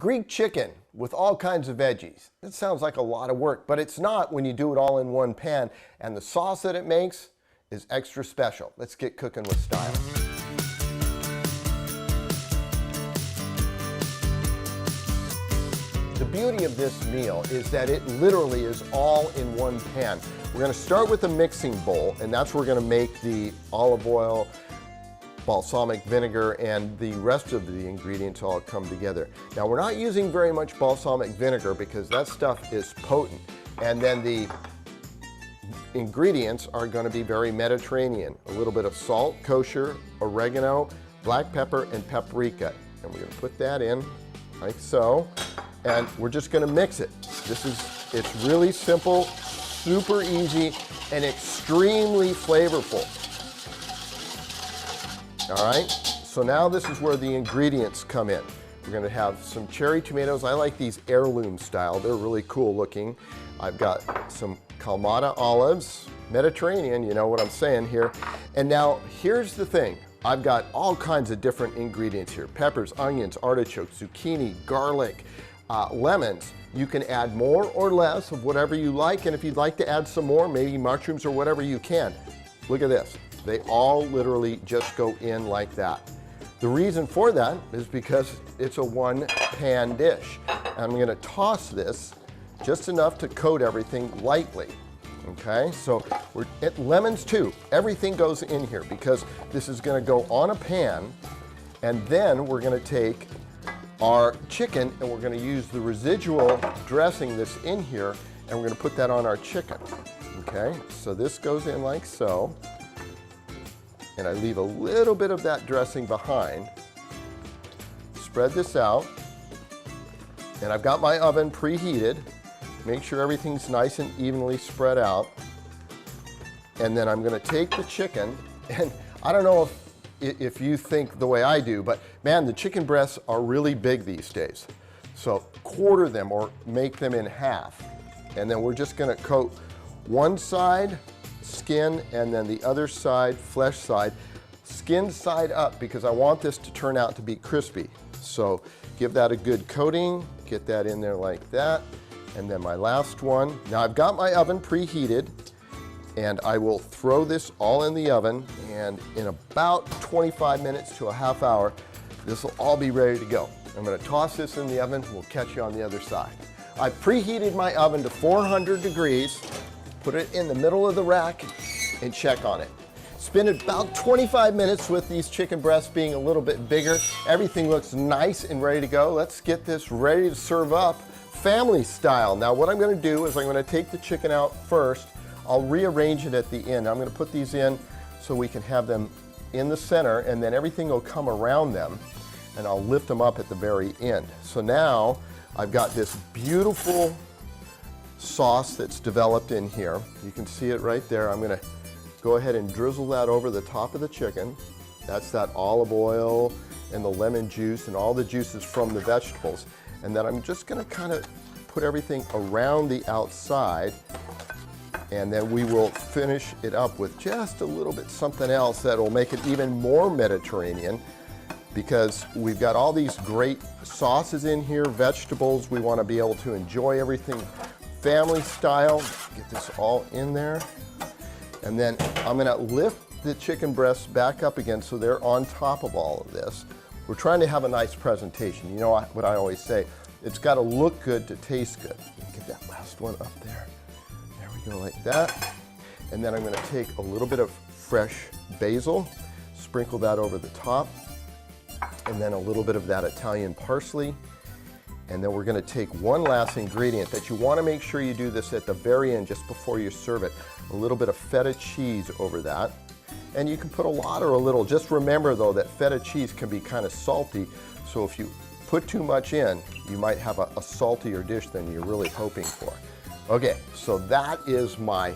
Greek chicken with all kinds of veggies. It sounds like a lot of work, but it's not when you do it all in one pan. And the sauce that it makes is extra special. Let's get cooking with style. The beauty of this meal is that it literally is all in one pan. We're going to start with a mixing bowl, and that's where we're going to make the olive oil, balsamic vinegar, and the rest of the ingredients all come together. Now, we're not using very much balsamic vinegar because that stuff is potent. And then the ingredients are going to be very Mediterranean. A little bit of salt, kosher, oregano, black pepper, and paprika. And we're going to put that in like so. And we're just going to mix it. It's really simple, super easy, and extremely flavorful. All right, so now this is where the ingredients come in. We're going to have some cherry tomatoes. I like these heirloom style. They're really cool looking. I've got some Kalamata olives, Mediterranean, you know what I'm saying here. And now here's the thing. I've got all kinds of different ingredients here. Peppers, onions, artichokes, zucchini, garlic, lemons. You can add more or less of whatever you like, and if you'd like to add some more, maybe mushrooms or whatever, you can. Look at this. They all literally just go in like that. The reason for that is because it's a one-pan dish. And I'm going to toss this just enough to coat everything lightly. Okay, so lemons too. Everything goes in here because this is going to go on a pan, and then we're going to take our chicken and we're going to use the residual dressing that's in here, and we're going to put that on our chicken. Okay, so this goes in like so. And I leave a little bit of that dressing behind. Spread this out. And I've got my oven preheated. Make sure everything's nice and evenly spread out. And then I'm going to take the chicken, and I don't know if you think the way I do, but man, the chicken breasts are really big these days. So quarter them or make them in half. And then we're just going to coat one side skin, and then the other side, flesh side, skin side up, because I want this to turn out to be crispy. So give that a good coating, get that in there like that, and then my last one. Now I've got my oven preheated, and I will throw this all in the oven, and in about 25 minutes to a half hour, this will all be ready to go. I'm going to toss this in the oven, we'll catch you on the other side. I've preheated my oven to 400 degrees. Put it in the middle of the rack and check on it. Spend about 25 minutes with these chicken breasts being a little bit bigger. Everything looks nice and ready to go. Let's get this ready to serve up family style. Now what I'm going to do is I'm going to take the chicken out first. I'll rearrange it at the end. I'm going to put these in so we can have them in the center, and then everything will come around them, and I'll lift them up at the very end. So now I've got this beautiful sauce that's developed in here. You can see it right there. I'm going to go ahead and drizzle that over the top of the chicken. That's that olive oil and the lemon juice and all the juices from the vegetables. And then I'm just going to kind of put everything around the outside, and then we will finish it up with just a little bit something else that will make it even more Mediterranean, because we've got all these great sauces in here, vegetables. We want to be able to enjoy everything family style. Get this all in there. And then I'm going to lift the chicken breasts back up again so they're on top of all of this. We're trying to have a nice presentation. You know what I always say, it's got to look good to taste good. Get that last one up there. There we go, like that. And then I'm going to take a little bit of fresh basil, sprinkle that over the top, and then a little bit of that Italian parsley. And then we're going to take one last ingredient that you want to make sure you do this at the very end, just before you serve it. A little bit of feta cheese over that. And you can put a lot or a little. Just remember though that feta cheese can be kind of salty. So if you put too much in, you might have a saltier dish than you're really hoping for. Okay, so that is my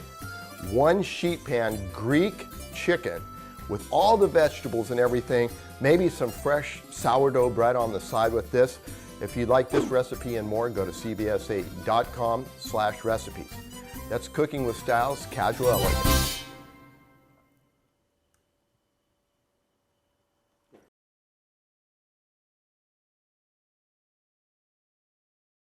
one sheet pan Greek chicken with all the vegetables and everything. Maybe some fresh sourdough bread on the side with this. If you'd like this recipe and more, go to cbs8.com/recipes. That's Cooking with Styles, Casual Elegance.